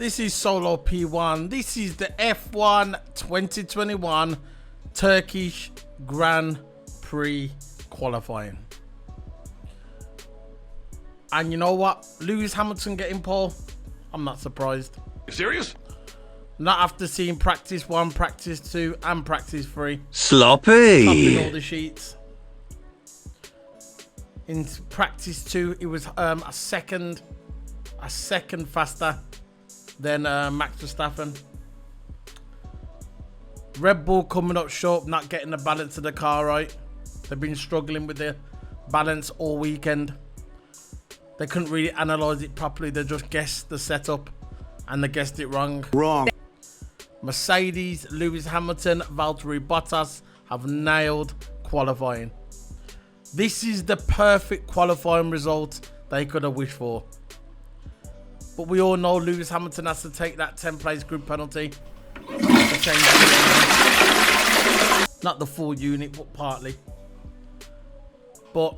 This is Solo P1. This is the F1 2021 Turkish Grand Prix qualifying. And you know what? Lewis Hamilton getting pole. I'm not surprised. You serious? Not after seeing practice 1, practice 2, and practice 3. Sloppy. Topping all the sheets. In practice 2, it was a second faster than Max Verstappen. Red Bull coming up short, not getting the balance of the car right. They've been struggling with the balance all weekend. They couldn't really analyze it properly. They just guessed the setup and they guessed it wrong. Mercedes, Lewis Hamilton, Valtteri Bottas have nailed qualifying. This is the perfect qualifying result they could have wished for. But we all know Lewis Hamilton has to take that 10th place grid penalty to change the not the full unit, but partly. But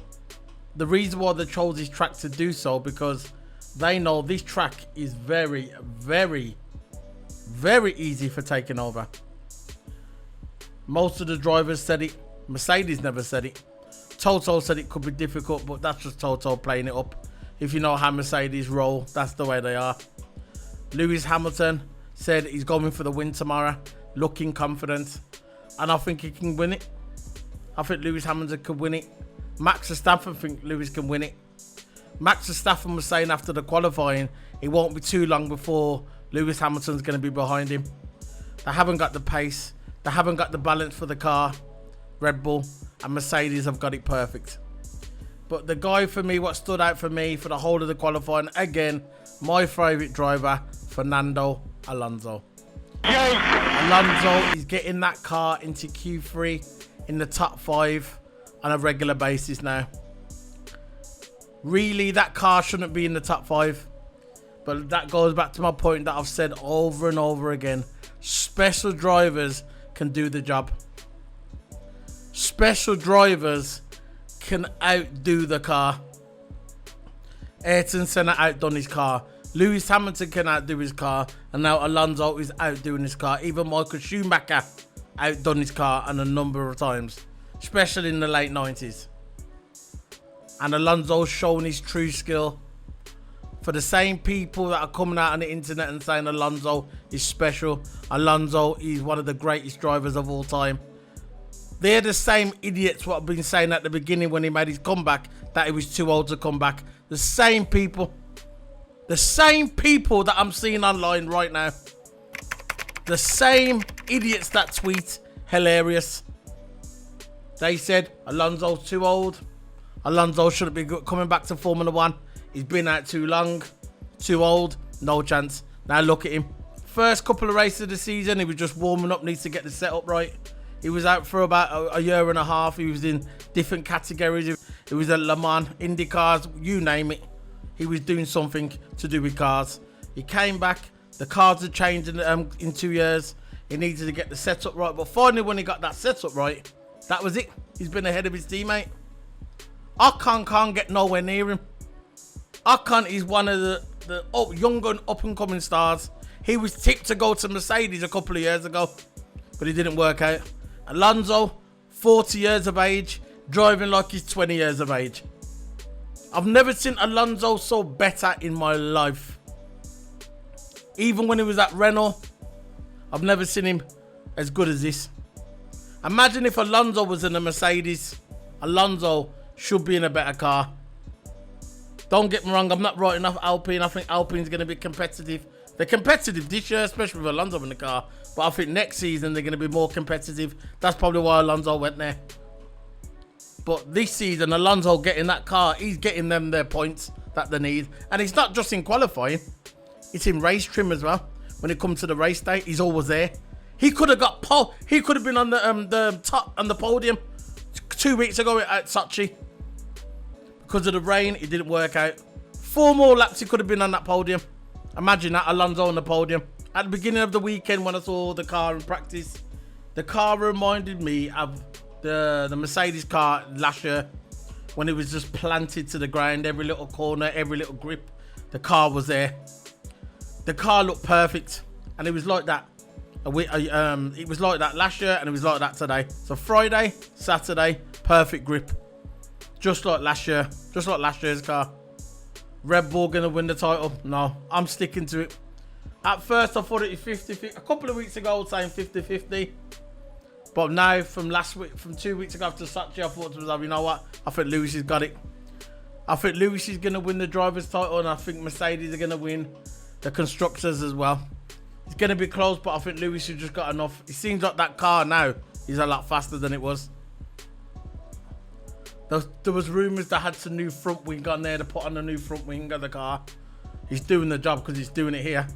the reason why they chose this track to do so, because they know this track is very, very, very easy for taking over. Most of the drivers said it. Mercedes never said it. Toto said it could be difficult, but that's just Toto playing it up. If you know how Mercedes roll, that's the way they are. Lewis Hamilton said he's going for the win tomorrow, looking confident, and I think he can win it. I think Lewis Hamilton could win it. Max Verstappen think Lewis can win it. Max Verstappen was saying after the qualifying, it won't be too long before Lewis Hamilton's going to be behind him. They haven't got the pace. They haven't got the balance for the car. Red Bull and Mercedes have got it perfect. But the guy for me, what stood out for me for the whole of the qualifying, again, my favourite driver, Fernando Alonso. Alonso is getting that car into Q3 in the top 5 on a regular basis now. Really, that car shouldn't be in the top 5. But that goes back to my point that I've said over and over again. Special drivers can do the job. Special drivers can outdo the car. Ayrton Senna outdone his car. Lewis Hamilton can outdo his car. And now Alonso is outdoing his car. Even Michael Schumacher outdone his car a number of times, especially in the late 90s. And Alonso's shown his true skill. For the same people that are coming out on the internet and saying Alonso is special, Alonso is one of the greatest drivers of all time. They're the same idiots what I've been saying at the beginning when he made his comeback, that he was too old to come back. The same people that I'm seeing online right now. The same idiots that tweet, hilarious. They said Alonso's too old. Alonso shouldn't be coming back to Formula 1. He's been out too long, too old, no chance. Now look at him. First couple of races of the season, he was just warming up, needs to get the setup right. He was out for about a year and a half. He was in different categories. It was at Le Mans, Indy cars, you name it. He was doing something to do with cars. He came back. The cars had changed in 2 years. He needed to get the setup right. But finally, when he got that setup right, that was it. He's been ahead of his teammate. Ocon can't get nowhere near him. Ocon is one of the young and up-and-coming stars. He was tipped to go to Mercedes a couple of years ago, but it didn't work out. Alonso, 40 years of age, driving like he's 20 years of age. I've never seen Alonso so better in my life. Even when he was at Renault, I've never seen him as good as this. Imagine if Alonso was in a Mercedes. Alonso should be in a better car. Don't get me wrong, I'm not writing off Alpine. I think Alpine's going to be competitive. They're competitive this year, especially with Alonso in the car. But I think next season they're going to be more competitive. That's probably why Alonso went there. But this season, Alonso getting that car, he's getting them their points that they need. And it's not just in qualifying. It's in race trim as well. When it comes to the race day, he's always there. He could have got pole. He could have been on the top on the podium 2 weeks ago at Sochi. Because of the rain, it didn't work out. 4 more laps, he could have been on that podium. Imagine that, Alonso on the podium. At the beginning of the weekend, when I saw the car in practice, the car reminded me of the Mercedes car last year, when it was just planted to the ground. Every little corner, every little grip, the car was there. The car looked perfect, and it was like that. It was like that last year, and it was like that today. So Friday, Saturday, perfect grip, just like last year, just like last year's car. Red Bull gonna win the title? No, I'm sticking to it. At first, I thought it was 50-50. A couple of weeks ago, I was saying 50-50. But now, from 2 weeks ago after Sochi, I thought to myself, you know what? I think Lewis has got it. I think Lewis is gonna win the drivers' title, and I think Mercedes are gonna win the constructors as well. It's going to be close, but I think Lewis has just got enough. It seems like that car now is a lot faster than it was. There was rumours that had some new front wing on there to put on a new front wing of the car. He's doing the job because he's doing it here.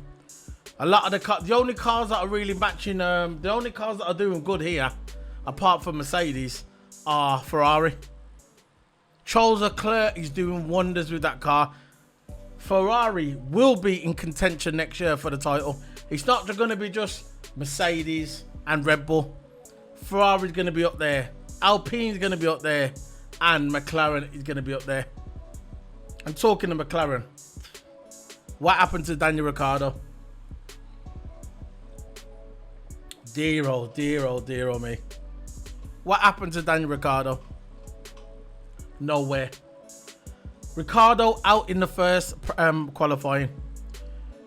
A lot of the only cars that are really matching, the only cars that are doing good here, apart from Mercedes, are Ferrari. Charles Leclerc is doing wonders with that car. Ferrari will be in contention next year for the title. It's not going to be just Mercedes and Red Bull. Ferrari's going to be up there. Alpine's going to be up there. And McLaren is going to be up there. I'm talking to McLaren. What happened to Daniel Ricciardo? Dear oh me. What happened to Daniel Ricciardo? Nowhere. Ricciardo out in the first qualifying.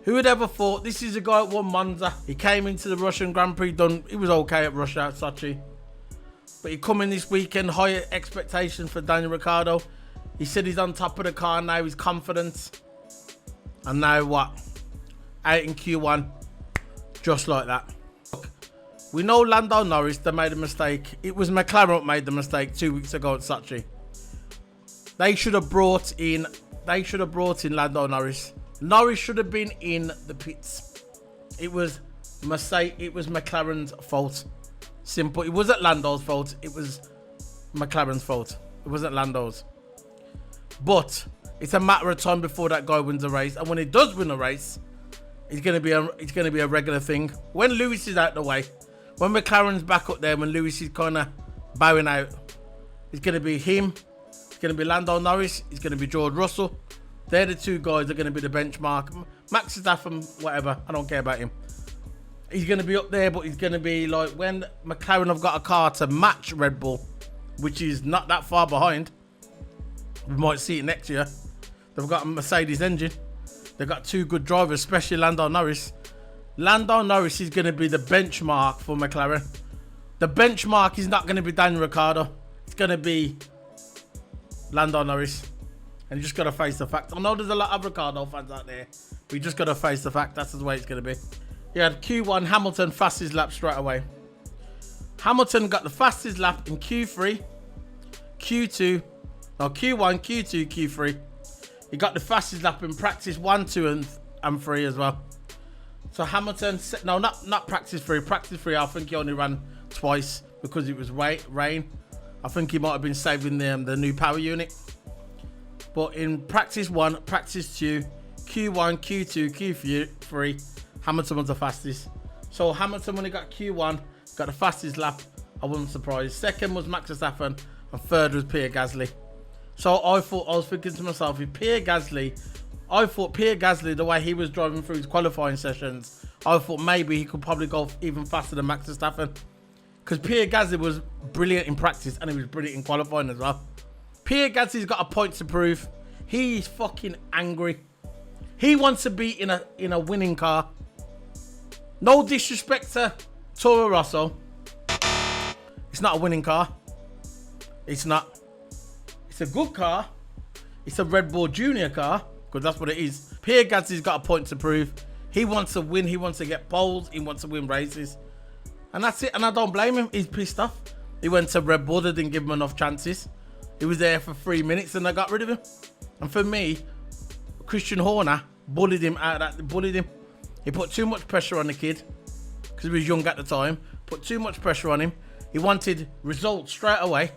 Who would ever thought? This is a guy that won Monza. He came into the Russian Grand Prix done. He was okay at Russia at Sochi. But he come in this weekend, higher expectations for Daniel Ricciardo. He said he's on top of the car now, he's confident. And now what? Out in Q1. Just like that. Look, we know Lando Norris, they made a mistake. It was McLaren that made the mistake 2 weeks ago at Sochi. They should have brought in Lando Norris. Norris should have been in the pits. It was McLaren's fault. Simple. It wasn't Lando's fault. It was McLaren's fault. It wasn't Lando's. But it's a matter of time before that guy wins a race. And when he does win a race, it's gonna be a regular thing. When Lewis is out the way, when McLaren's back up there, when Lewis is kind of bowing out, it's gonna be him. It's gonna be Lando Norris. It's gonna be George Russell. They're the two guys that are going to be the benchmark. Max Verstappen, whatever. I don't care about him. He's going to be up there, but he's going to be like when McLaren have got a car to match Red Bull, which is not that far behind. We might see it next year. They've got a Mercedes engine. They've got two good drivers, especially Lando Norris. Lando Norris is going to be the benchmark for McLaren. The benchmark is not going to be Daniel Ricciardo. It's going to be Lando Norris. And you just got to face the fact. I know there's a lot of Ricciardo fans out there, but you just got to face the fact that's the way it's going to be. You had Q1, Hamilton, fastest lap straight away. Hamilton got the fastest lap in Q3, Q1, Q2, Q3. He got the fastest lap in practice 1, 2, and 3 as well. So Hamilton, no, not practice 3. Practice 3, I think he only ran twice because it was rain. I think he might have been saving the new power unit. But in practice 1, practice 2, Q1, Q2, Q3, Hamilton was the fastest. So Hamilton, when he got Q1, got the fastest lap. I wasn't surprised. Second was Max Verstappen, and third was Pierre Gasly. So I was thinking to myself, if Pierre Gasly, the way he was driving through his qualifying sessions, I thought maybe he could probably go even faster than Max Verstappen. Because Pierre Gasly was brilliant in practice, and he was brilliant in qualifying as well. Pierre Gasly's got a point to prove. He's fucking angry. He wants to be in a winning car. No disrespect to Toro Rosso. It's not a winning car. It's not. It's a good car. It's a Red Bull Junior car, because that's what it is. Pierre Gasly's got a point to prove. He wants to win. He wants to get poles. He wants to win races. And that's it. And I don't blame him. He's pissed off. He went to Red Bull. They didn't give him enough chances. He was there for 3 minutes and they got rid of him. And for me, Christian Horner bullied him out of that. Bullied him. He put too much pressure on the kid because he was young at the time. Put too much pressure on him. He wanted results straight away.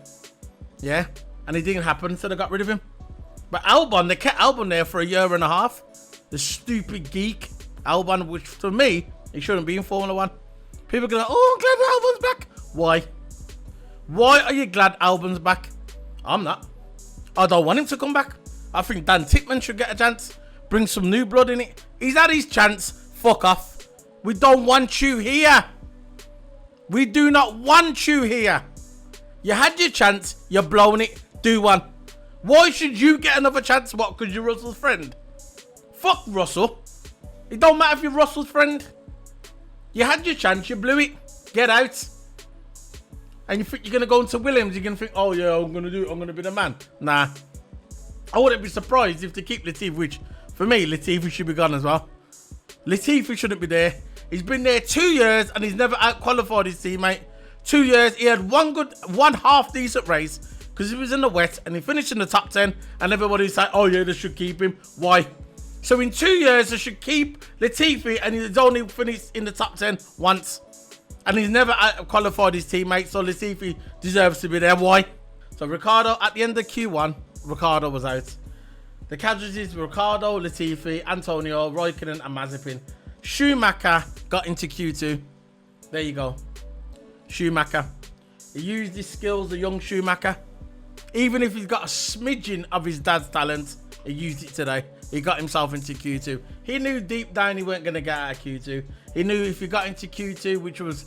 Yeah. And it didn't happen, so they got rid of him. But Albon, they kept Albon there for 1.5 years. The stupid geek Albon, which for me, he shouldn't be in Formula 1. People go, oh, I'm glad Albon's back. Why? Why are you glad Albon's back? I'm not. I don't want him to come back. I think Dan Tickman should get a chance. bring some new blood in it. He's had his chance. Fuck off. We don't want you here. We do not want you here. You had your chance. You've blown it. Do one. Why should you get another chance? What? Because you're Russell's friend? Fuck Russell. It don't matter if you're Russell's friend. You had your chance. You blew it. Get out. And you think you're going to go into Williams. You're going to think, oh yeah, I'm going to do it. I'm going to be the man. Nah. I wouldn't be surprised if they keep Latifi, which for me, Latifi should be gone as well. Latifi shouldn't be there. He's been there 2 years and he's never out-qualified his teammate. 2 years. He had one half decent race because he was in the wet and he finished in the top 10 and everybody's like, oh yeah, they should keep him. Why? So in 2 years, they should keep Latifi and he's only finished in the top 10 once. And he's never qualified his teammates, so Latifi deserves to be there. Why? So Ricciardo, at the end of Q1, Ricciardo was out. The casualties were Ricciardo, Latifi, Antonio, Raikkonen and Mazepin. Schumacher got into Q2. There you go. Schumacher. He used his skills, the young Schumacher. Even if he's got a smidgen of his dad's talent, he used it today. He got himself into Q2. He knew deep down he weren't going to get out of Q2. He knew if he got into Q2, which was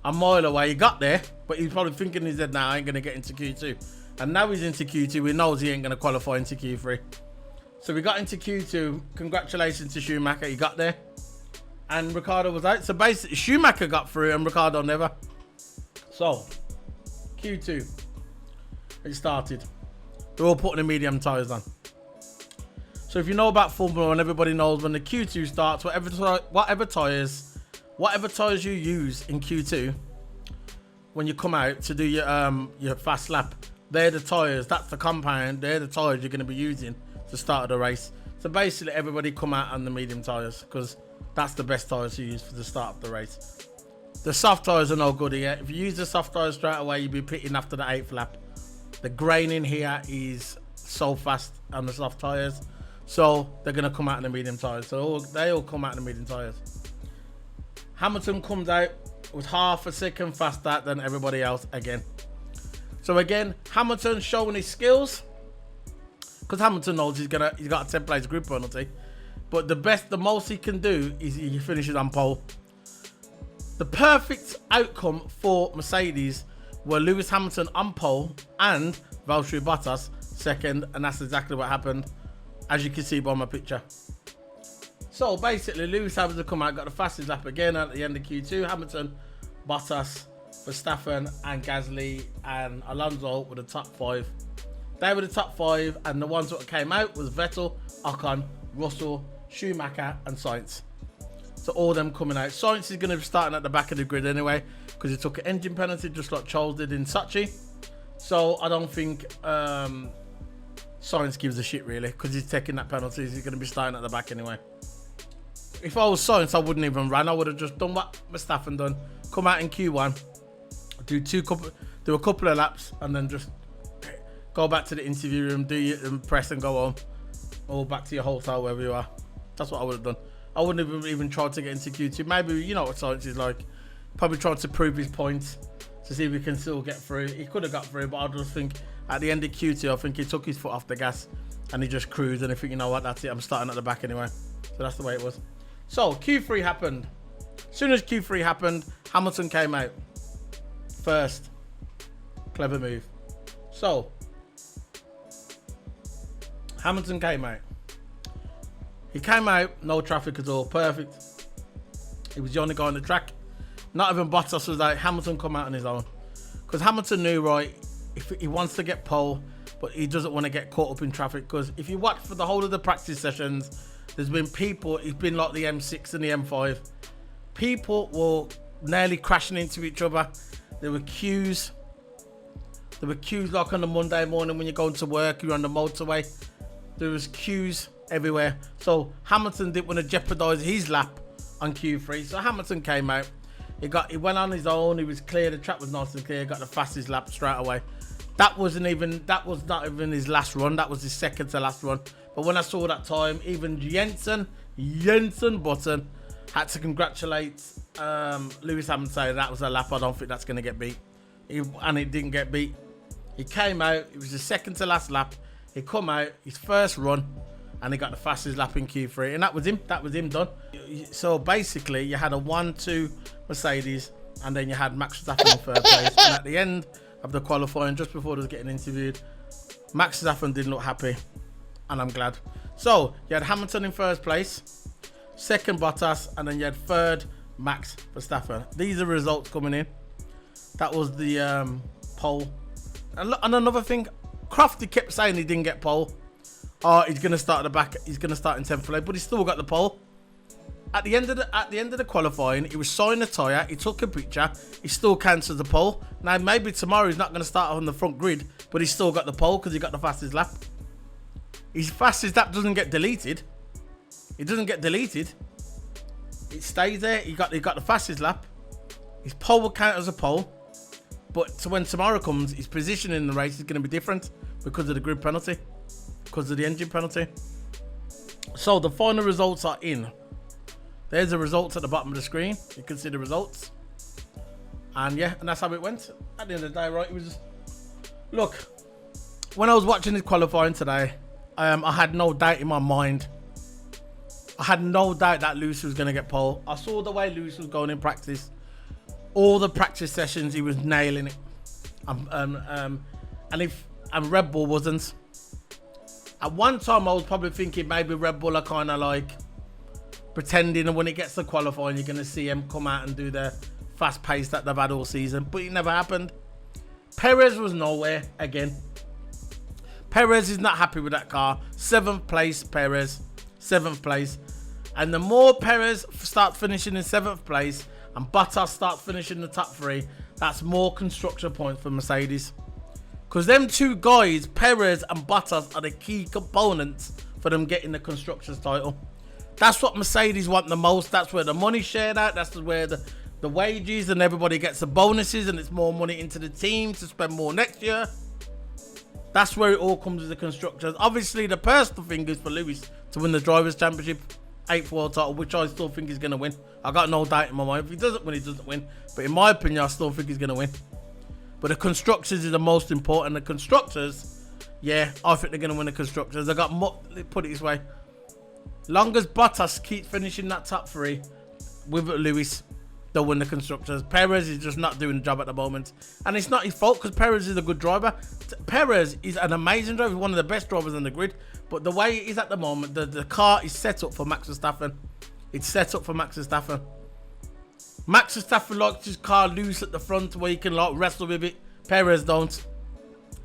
a mile away, he got there, but he was probably thinking in his head, nah, I ain't going to get into Q2. And now he's into Q2, he knows he ain't going to qualify into Q3. So we got into Q2. Congratulations to Schumacher, he got there. And Ricciardo was out. So basically, Schumacher got through and Ricciardo never. So, Q2. It started. They're all putting the medium tyres on. So if you know about Formula 1, everybody knows when the Q2 starts, whatever tyres you use in Q2, when you come out to do your fast lap, they're the tyres, that's the compound, they're the tyres you're going to be using to start the race. So basically everybody come out on the medium tyres because that's the best tyres to use for the start of the race. The soft tyres are no good here. If you use the soft tyres straight away, you'll be pitting after the 8th lap. The graining here is so fast on the soft tyres. So they're going to come out in the medium tyres. So they all come out in the medium tyres. Hamilton comes out with half a second faster than everybody else again. So again, Hamilton showing his skills. Because Hamilton knows he's got a 10 place group penalty. But the most he can do is he finishes on pole. The perfect outcome for Mercedes were Lewis Hamilton on pole and Valtteri Bottas second. And that's exactly what happened, as you can see by my picture. So basically, Lewis Hamilton come out, got the fastest lap again at the end of Q2. Hamilton, Bottas, Verstappen, and Gasly and Alonso were the top 5. They were the top 5, and the ones that came out was Vettel, Ocon, Russell, Schumacher, and Sainz. So all them coming out. Sainz is going to be starting at the back of the grid anyway, because he took an engine penalty just like Charles did in Sochi. So I don't think Sainz gives a shit really, because he's taking that penalty. He's going to be starting at the back anyway. If I was Sainz, I wouldn't even run. I would have just done what Verstappen done. Come out in Q1, do a couple of laps, and then just go back to the interview room, do your press, and go home, or back to your hotel wherever you are. That's what I would have done. I wouldn't have even tried to get into Q2. Maybe you know what Sainz is like. Probably tried to prove his point to see if he can still get through. He could have got through, but I just think at the end of Q2, I think he took his foot off the gas and he just cruised. And I think, you know what, that's it. I'm starting at the back anyway. So that's the way it was. So Q3 happened. As soon as Q3 happened, Hamilton came out first. Clever move. So Hamilton came out. He came out, no traffic at all, perfect. He was the only guy on the track. Not even Bottas was like, Hamilton come out on his own. Because Hamilton knew, right, if he wants to get pole, but he doesn't want to get caught up in traffic. Because if you watch for the whole of the practice sessions, there's been people, it's been like the M6 and the M5. People were nearly crashing into each other. There were queues. There were queues like on a Monday morning when you're going to work, you're on the motorway. There was queues everywhere. So Hamilton didn't want to jeopardize his lap on Q3. So Hamilton came out. He went on his own. He was clear. The track was nice and clear. Got the fastest lap straight away. That was not even his last run. That was his second to last run. But when I saw that time, even Jensen Button had to congratulate Lewis Hamilton, saying that was a lap. I don't think that's going to get beat. And it didn't get beat. He came out. It was his second to last lap. He come out his first run, and he got the fastest lap in Q3, and that was him. That was him done. So basically, you had a 1-2 Mercedes, and then you had Max Verstappen in third place. And at the end of the qualifying, just before they was getting interviewed, Max Verstappen didn't look happy, and I'm glad. So you had Hamilton in first place, second Bottas, and then you had third Max Verstappen. These are results coming in. That was the pole. And another thing, Crofty kept saying he didn't get pole. Oh, he's gonna start at the back. He's gonna start in 10th place, but he still got the pole. At the end of the qualifying, he was showing the tyre. He took a picture. He still cancelled the pole. Now maybe tomorrow he's not gonna start on the front grid, but he still got the pole because he got the fastest lap. His fastest lap doesn't get deleted. It doesn't get deleted. It stays there. He got the fastest lap. His pole will count as a pole. But when tomorrow comes, his position in the race is going to be different because of the grid penalty, because of the engine penalty. So the final results are in. There's the results at the bottom of the screen. You can see the results. And yeah, and that's how it went. At the end of the day, right, it was... Look, when I was watching this qualifying today, I had no doubt in my mind. I had no doubt that Lewis was going to get pole. I saw the way Lewis was going in practice. All the practice sessions, he was nailing it. And Red Bull wasn't. At one time, I was probably thinking maybe Red Bull are kind of like pretending, and when it gets to qualifying, you're going to see them come out and do their fast pace that they've had all season. But it never happened. Perez was nowhere again. Perez is not happy with that car. 7th place, Perez. 7th place. And the more Perez starts finishing in 7th place, and Bottas starts finishing the top 3, that's more constructor points for Mercedes. Because them two guys, Perez and Bottas, are the key components for them getting the constructors title. That's what Mercedes want the most. That's where the money's shared out. That's where the wages and everybody gets the bonuses, and it's more money into the team to spend more next year. That's where it all comes as the constructors. Obviously, the personal thing is for Lewis to win the Drivers' Championship, 8th world title, which I still think he's going to win. I got no doubt in my mind. If he doesn't win, he doesn't win. But in my opinion, I still think he's going to win. But the constructors is the most important. The constructors, yeah, I think they're going to win the constructors. I got put it this way. Long as Bottas keeps finishing that top 3 with Lewis, they'll win the constructors. Perez is just not doing the job at the moment. And it's not his fault because Perez is a good driver. Perez is an amazing driver. He's one of the best drivers on the grid. But the way it is at the moment, the car is set up for Max Verstappen. It's set up for Max Verstappen. Max Verstappen likes his car loose at the front where he can like wrestle with it. Perez don't.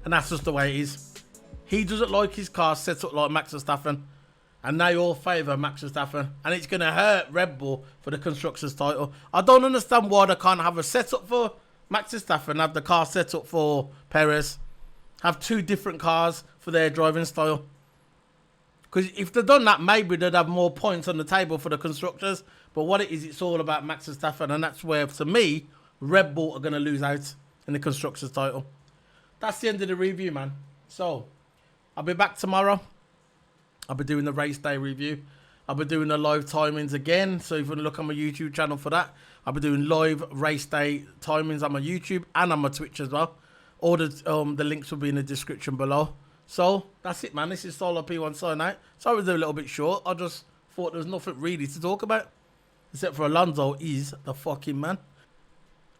And that's just the way it is. He doesn't like his car set up like Max Verstappen. And they all favour Max Verstappen. And it's going to hurt Red Bull for the Constructors title. I don't understand why they can't have a setup for Max Verstappen, have the car set up for Perez. Have two different cars for their driving style. Because if they'd done that, maybe they'd have more points on the table for the Constructors. But what it is, it's all about Max Verstappen. And that's where, to me, Red Bull are going to lose out in the Constructors title. That's the end of the review, man. So, I'll be back tomorrow. I'll be doing the race day review. I'll be doing the live timings again. So if you want to look on my YouTube channel for that, I'll be doing live race day timings on my YouTube and on my Twitch as well. All the links will be in the description below. So that's it, man. This is Solo P1 signing out. Sorry it was a little bit short. I just thought there was nothing really to talk about. Except for Alonso is the fucking man.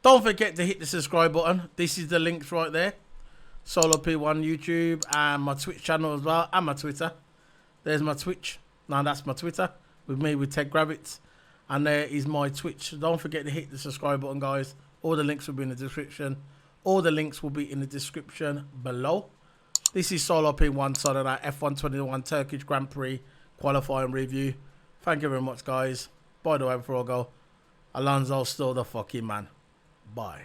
Don't forget to hit the subscribe button. This is the links right there. Solo P1 YouTube and my Twitch channel as well. And my Twitter. There's my Twitch. Now that's my Twitter. With me, with Ted Gravitz. And there is my Twitch. Don't forget to hit the subscribe button, guys. All the links will be in the description. All the links will be in the description below. This is Solo P1 signing out F121 Turkish Grand Prix qualifying review. Thank you very much, guys. By the way, before I go, Alonso's still the fucking man. Bye.